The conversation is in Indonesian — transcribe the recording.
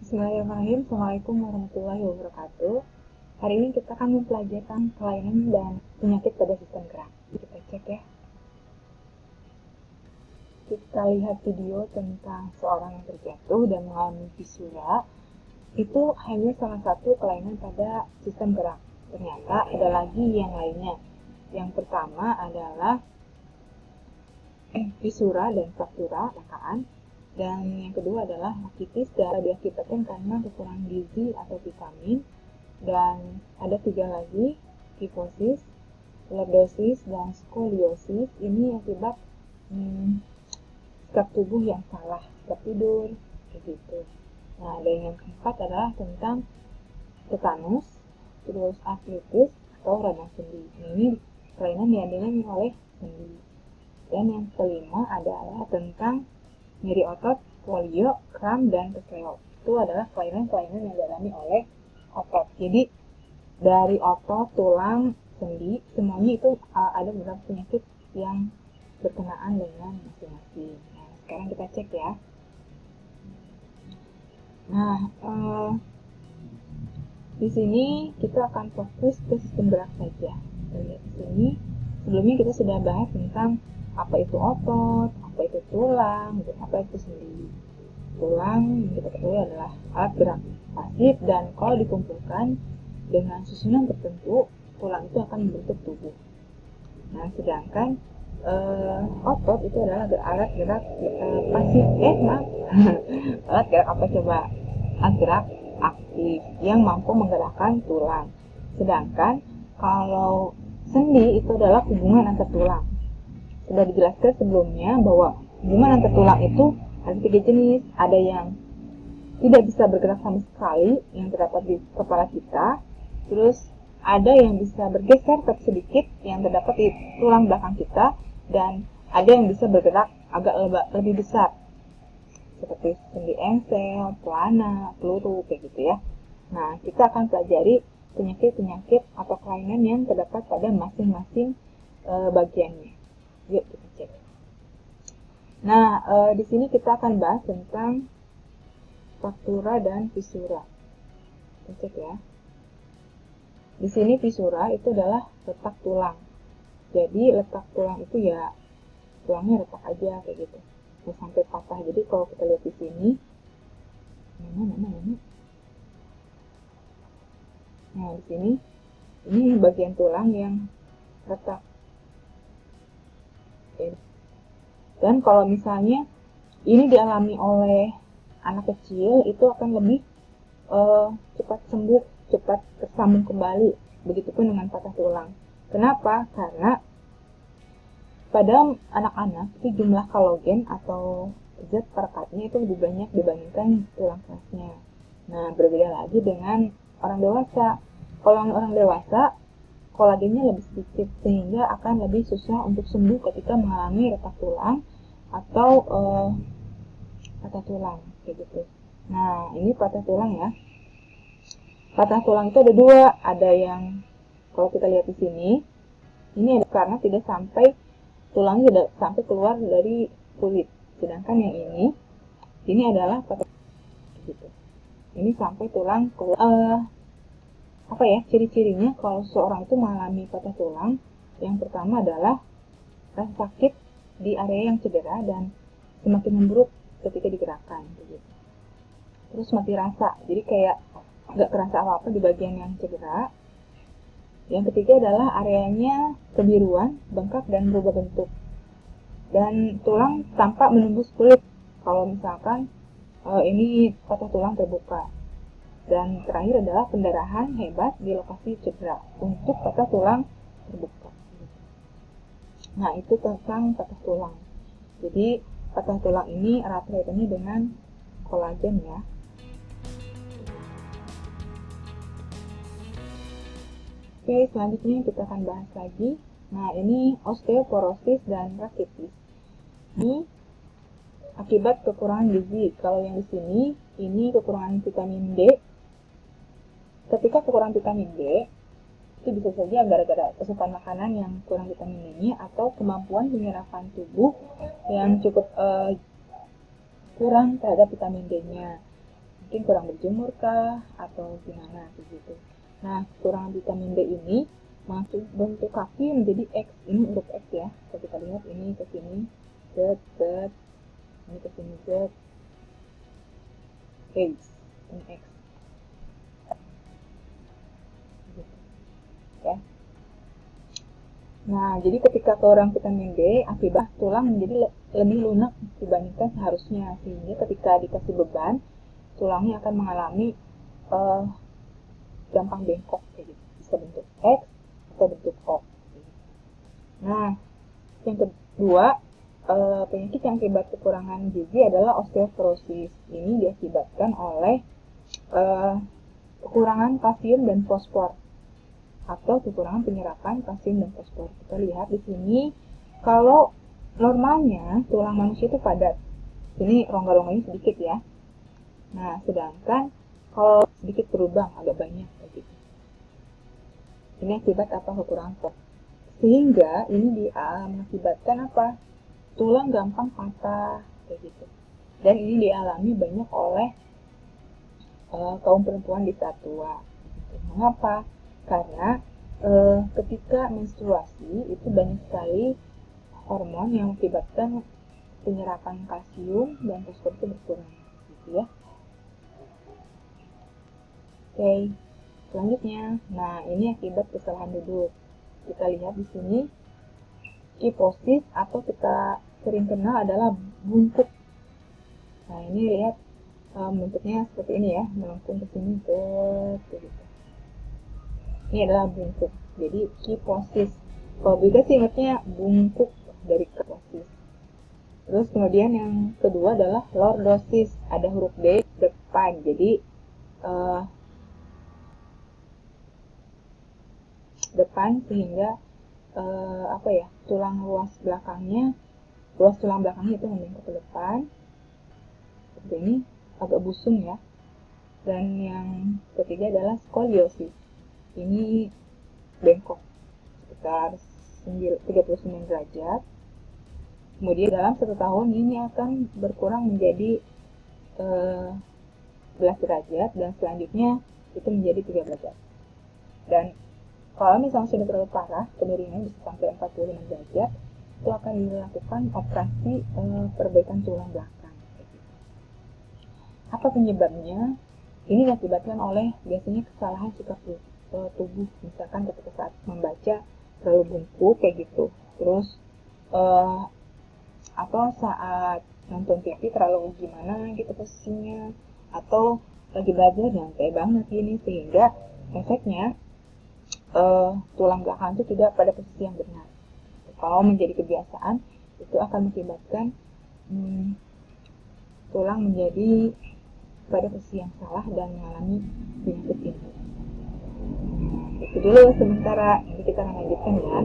Bismillahirrahmanirrahim. Assalamualaikum warahmatullahi wabarakatuh. Hari ini kita akan mempelajari kelainan dan penyakit pada sistem gerak. Kita cek ya. Kita lihat video tentang seorang yang terjatuh dan mengalami fisura. Itu hanya salah satu kelainan pada sistem gerak. Ternyata ada lagi yang lainnya. Yang pertama adalah fisura dan fraktura rekaan. Dan yang kedua adalah rakitis darah diakibatkan karena kekurangan gizi atau vitamin. Dan ada 3 lagi, kifosis, lordosis, dan skoliosis. Ini akibat sikap tubuh yang salah, sikap tidur, begitu. Nah, dan yang keempat adalah tentang tetanus, terus artritis atau radang sendi. Ini kelainan yang dialami oleh sendi. Dan yang kelima adalah tentang nyeri otot, polio, kram, dan kesleo. Itu adalah kelainan-kelainan yang dialami oleh otot. Jadi dari otot, tulang, sendi, semuanya itu ada beberapa penyakit yang berkenaan dengan masing-masing. Nah, sekarang kita cek ya. Nah, di sini kita akan fokus ke sistem gerak saja. Kita lihat di sini. Sebelumnya kita sudah bahas tentang apa itu otot, apa itu tulang, dan apa itu sendi. Tulang yang kita ketahui adalah alat gerak pasif dan kalau dikumpulkan dengan susunan tertentu, tulang itu akan membentuk tubuh. Nah, sedangkan otot itu adalah alat gerak pasif. Alat gerak apa coba? Alat gerak aktif yang mampu menggerakkan tulang. Sedangkan kalau sendi itu adalah hubungan antar tulang. Sudah dijelaskan sebelumnya bahwa hubungan antar tulang itu ada 3 jenis. Ada yang tidak bisa bergerak sama sekali, yang terdapat di kepala kita. Terus ada yang bisa bergeser tapi sedikit, yang terdapat di tulang belakang kita. Dan ada yang bisa bergerak agak lebih besar, seperti sendi engsel, pelana, peluru, kayak gitu ya. Nah, kita akan pelajari penyakit-penyakit atau kelainan yang terdapat pada masing-masing bagiannya. Yuk kita cek. Nah, di sini kita akan bahas tentang fraktura dan fisura. Kita cek ya. Di sini fisura itu adalah retak tulang. Jadi letak tulang itu ya tulangnya retak aja kayak gitu, nggak sampai patah. Jadi kalau kita lihat di sini, mana? Nah, di sini ini bagian tulang yang retak. Dan kalau misalnya ini dialami oleh anak kecil, itu akan lebih cepat sembuh, cepat tersambung kembali. Begitupun dengan patah tulang. Kenapa? Karena pada anak-anak itu jumlah kolagen atau zat perekatnya itu lebih banyak dibandingkan tulang kerasnya. Nah, berbeda lagi dengan orang dewasa. Kalau orang dewasa, kolagennya lebih sedikit sehingga akan lebih susah untuk sembuh ketika mengalami retak tulang atau patah tulang kayak gitu. Nah, ini patah tulang ya. Patah tulang itu ada 2, ada yang kalau kita lihat di sini, ini ada karena tidak sampai tulangnya tidak sampai keluar dari kulit. Sedangkan yang ini adalah patah gitu. Ini sampai tulang keluar. Apa ya ciri-cirinya kalau seorang itu mengalami patah tulang? Yang pertama adalah rasa sakit di area yang cedera dan semakin memburuk ketika digerakkan gitu. Terus mati rasa, jadi kayak nggak kerasa apa-apa di bagian yang cedera. Yang ketiga adalah areanya kebiruan, bengkak, dan berubah bentuk. Dan tulang tampak menembus kulit kalau misalkan ini patah tulang terbuka. Dan terakhir adalah pendarahan hebat di lokasi cedera untuk patah tulang terbuka. Nah, itu tentang patah tulang. Jadi patah tulang ini erat kaitannya dengan kolagen ya. Oke, selanjutnya kita akan bahas lagi. Nah, ini osteoporosis dan rakitis. Ini akibat kekurangan gizi. Kalau yang di sini, ini kekurangan vitamin D. Ketika kekurangan vitamin D, itu bisa saja gara-gara asupan makanan yang kurang vitamin D-nya atau kemampuan penyerapan tubuh yang cukup kurang terhadap vitamin D-nya. mungkin kurang berjemur kah atau gimana begitu. Nah, kekurangan vitamin D ini masuk bentuk kaki menjadi X. Ini huruf X ya. Kalau kita lihat ini ke sini, Z, ini ke sini Z, X, ini X. Gitu. Ya. Nah, jadi ketika kurang vitamin D, akibat tulang menjadi lebih lunak dibandingkan seharusnya, sehingga ketika dikasih beban, tulangnya akan mengalami gampang bengkok, kayak gitu. Bisa bentuk X atau bentuk O. Nah, yang kedua, penyakit yang akibat kekurangan gizi adalah osteoporosis. Ini diakibatkan oleh kekurangan kalsium dan fosfor atau kekurangan penyerapan kalsium dan fosfor. Kita lihat di sini, kalau normalnya tulang manusia itu padat. Ini rongga-rongganya sedikit ya. Nah, sedangkan kalau sedikit berubah agak banyak gitu. Ini akibat apa? Kekurangan fosfor. Sehingga ini mengakibatkan apa? Tulang gampang patah kayak gitu. Dan ini dialami banyak oleh kaum perempuan di saat tua. Mengapa? Karena ketika menstruasi itu banyak sekali hormon yang mengakibatkan penyerapan kalsium dan fosfor itu berkurang, gitu ya. Oke, selanjutnya, nah ini akibat kesalahan duduk. Kita lihat di sini, kiposis atau kita sering kenal adalah bungkuk. Nah ini lihat bentuknya seperti ini ya, melengkung ke sini gitu. Ini adalah bungkuk. Jadi kiposis. Kalau bisa sih ingatnya bungkuk dari kiposis. Terus kemudian yang kedua adalah lordosis. Ada huruf D depan. Jadi depan sehingga tulang ruas tulang belakangnya itu membengkok ke depan. Seperti ini, agak busung ya. Dan yang ketiga adalah skoliosis. Ini bengkok sekitar 39 derajat. Kemudian dalam 1 tahun ini akan berkurang menjadi 11 derajat dan selanjutnya itu menjadi 3 derajat. Dan kalau misalnya sudah terlalu parah, kemiringan bisa sampai 45 derajat, itu akan dilakukan operasi perbaikan tulang belakang. Apa penyebabnya? Ini diakibatkan oleh biasanya kesalahan sikap tubuh, misalkan ketika saat membaca terlalu bungkuk kayak gitu, terus atau saat nonton TV terlalu gimana gitu posisinya, atau lagi belajar nyantai banget gini, sehingga efeknya tulang belakang itu tidak pada posisi yang benar. Kalau menjadi kebiasaan, itu akan mengakibatkan tulang menjadi pada posisi yang salah dan mengalami penyakit ini. Itu dulu sementara, nanti kita akan lanjutkan ya.